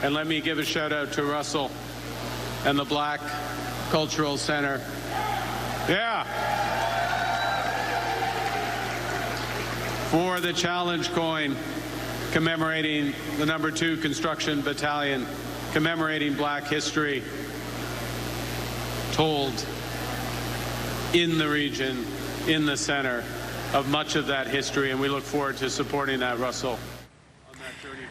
And let me give a shout out to Russell and the Black Cultural Center. Yeah. For the challenge coin commemorating the No. 2 Construction Battalion, commemorating Black history told in the region, in the center of much of that history, and we look forward to supporting that, Russell.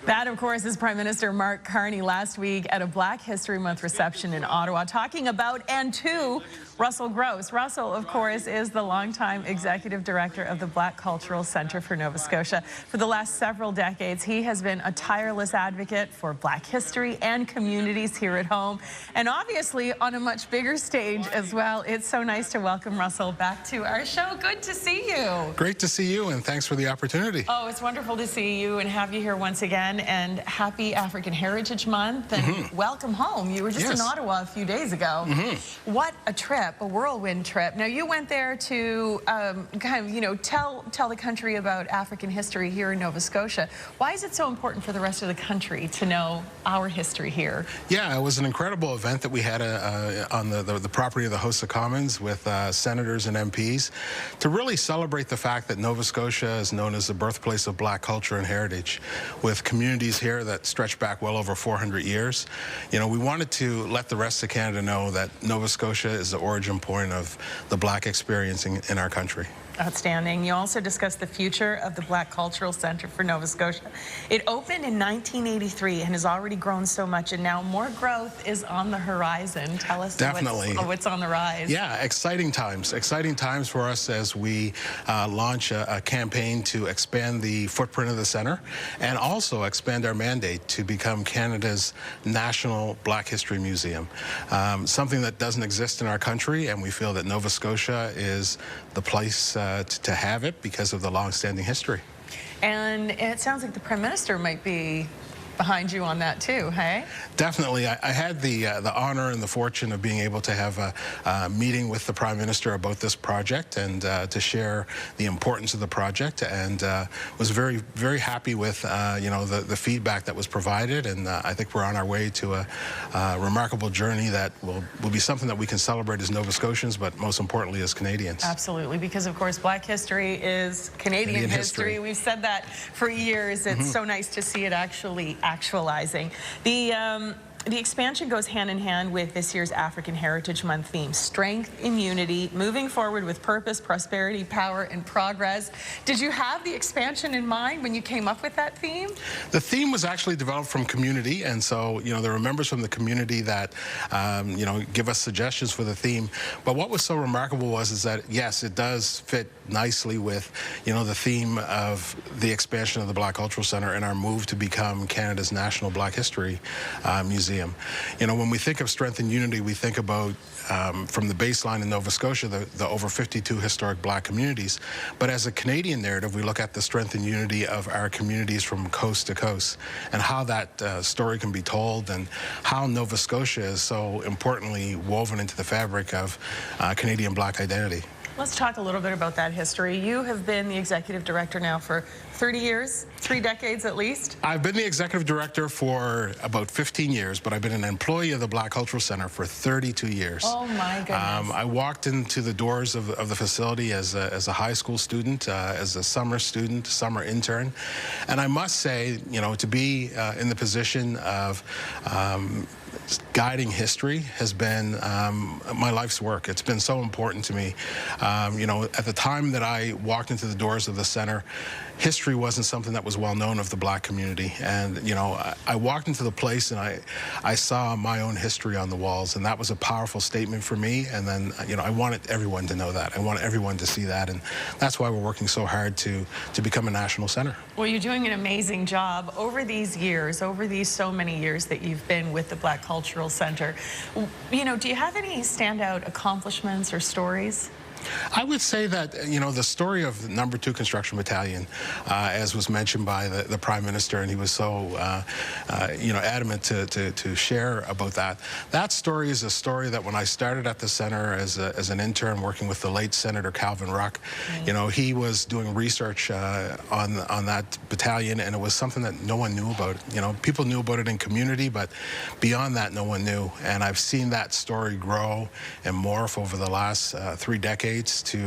That, of course, is Prime Minister Mark Carney last week at a Black History Month reception in Ottawa, talking about and to Russell Grosse. Russell, of course, is the longtime executive director of the Black Cultural Centre for Nova Scotia. For the last several decades, he has been a tireless advocate for Black history and communities here at home, and obviously on a much bigger stage as well. It's so nice to welcome Russell back to our show. Good to see you. Great to see you, and thanks for the opportunity. Oh, it's wonderful to see you and have you here once again, and happy African Heritage Month, and welcome home. You were just in Ottawa a few days ago. What a trip, a whirlwind trip. Now, you went there to kind of, you know, tell the country about African history here in Nova Scotia. Why is it so important for the rest of the country to know our history here? Yeah, it was an incredible event that we had on the property of the House of Commons with senators and MPs to really celebrate the fact that Nova Scotia is known as the birthplace of Black culture and heritage, with communities here that stretch back well over 400 years. You know, we wanted to let the rest of Canada know that Nova Scotia is the origin point of the Black experience in our country. Outstanding. You also discussed the future of the Black Cultural Centre for Nova Scotia. It opened in 1983 and has already grown so much, and now more growth is on the horizon. Tell us what's on the rise. Yeah, exciting times for us as we launch a campaign to expand the footprint of the centre and also expand our mandate to become Canada's national Black History Museum. Something that doesn't exist in our country, and we feel that Nova Scotia is the place to have it because of the long-standing history. And it sounds like the Prime Minister might be behind you on that too, hey? Definitely. I had the honor and the fortune of being able to have a meeting with the Prime Minister about this project and to share the importance of the project, and was very, very happy with you know, the feedback that was provided, and I think we're on our way to a remarkable journey that will be something that we can celebrate as Nova Scotians, but most importantly as Canadians. Absolutely, because of course Black history is Canadian history. We've said that for years. It's so nice to see it actualizing. The expansion goes hand in hand with this year's African Heritage Month theme: strength in unity, moving forward with purpose, prosperity, power, and progress. Did you have the expansion in mind when you came up with that theme? The theme was actually developed from community, and so, you know, there are members from the community that, you know, give us suggestions for the theme. But what was so remarkable is that, yes, it does fit nicely with, you know, the theme of the expansion of the Black Cultural Centre and our move to become Canada's national Black History Museum. You know, when we think of strength and unity, we think about, from the baseline in Nova Scotia, the over 52 historic Black communities. But as a Canadian narrative, we look at the strength and unity of our communities from coast to coast, and how that story can be told, and how Nova Scotia is so importantly woven into the fabric of Canadian Black identity. Let's talk a little bit about that history. You have been the executive director now for 30 years, 3 decades at least? I've been the executive director for about 15 years, but I've been an employee of the Black Cultural Centre for 32 years. Oh my goodness. I walked into the doors of the facility as a high school student, as a summer student, summer intern, and I must say, you know, to be in the position of guiding history has been my life's work. It's been so important to me. You know, at the time that I walked into the doors of the center, history wasn't something that was well known of the Black community. And, you know, I walked into the place and I saw my own history on the walls, and that was a powerful statement for me. And then, you know, I wanted everyone to know that. I wanted everyone to see that. And that's why we're working so hard to become a national center. Well, you're doing an amazing job over these years, over these so many years that you've been with the Black Cultural Center. You know, do you have any standout accomplishments or stories? I would say that, you know, the story of the number 2 Construction Battalion, as was mentioned by the Prime Minister, and he was so, you know, adamant to share about that. That story is a story that when I started at the center as an intern working with the late Senator Calvin Ruck, you know, he was doing research on that battalion, and it was something that no one knew about. You know, people knew about it in community, but beyond that, no one knew. And I've seen that story grow and morph over the last 3 decades to,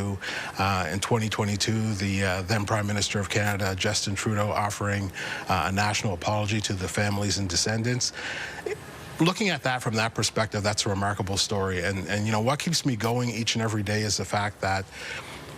in 2022, the then Prime Minister of Canada, Justin Trudeau, offering a national apology to the families and descendants. Looking at that from that perspective, that's a remarkable story. And you know, what keeps me going each and every day is the fact that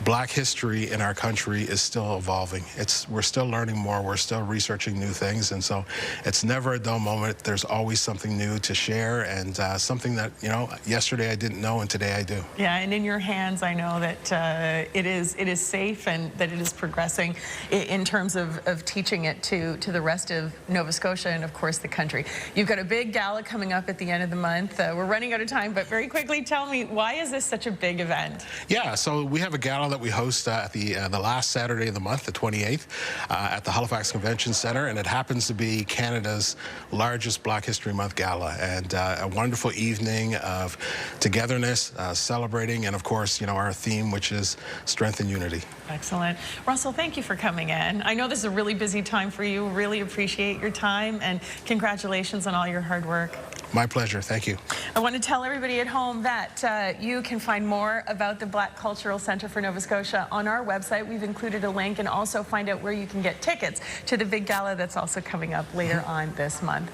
Black history in our country is still evolving. We're still learning more. We're still researching new things. And so it's never a dull moment. There's always something new to share, and something that, you know, yesterday I didn't know and today I do. Yeah, and in your hands, I know that it is safe and that it is progressing in terms of teaching it to the rest of Nova Scotia and, of course, the country. You've got a big gala coming up at the end of the month. We're running out of time, but very quickly, tell me, why is this such a big event? Yeah, so we have a gala that we host at the last Saturday of the month, the 28th, at the Halifax Convention Centre, and it happens to be Canada's largest Black History Month gala, and a wonderful evening of togetherness, celebrating, and of course, you know, our theme, which is strength and unity. Excellent. Russell, thank you for coming in. I know this is a really busy time for you. Really appreciate your time, and congratulations on all your hard work. My pleasure. Thank you. I want to tell everybody at home that you can find more about the Black Cultural Centre for Nova Scotia on our website. We've included a link, and also find out where you can get tickets to the big gala that's also coming up later on this month.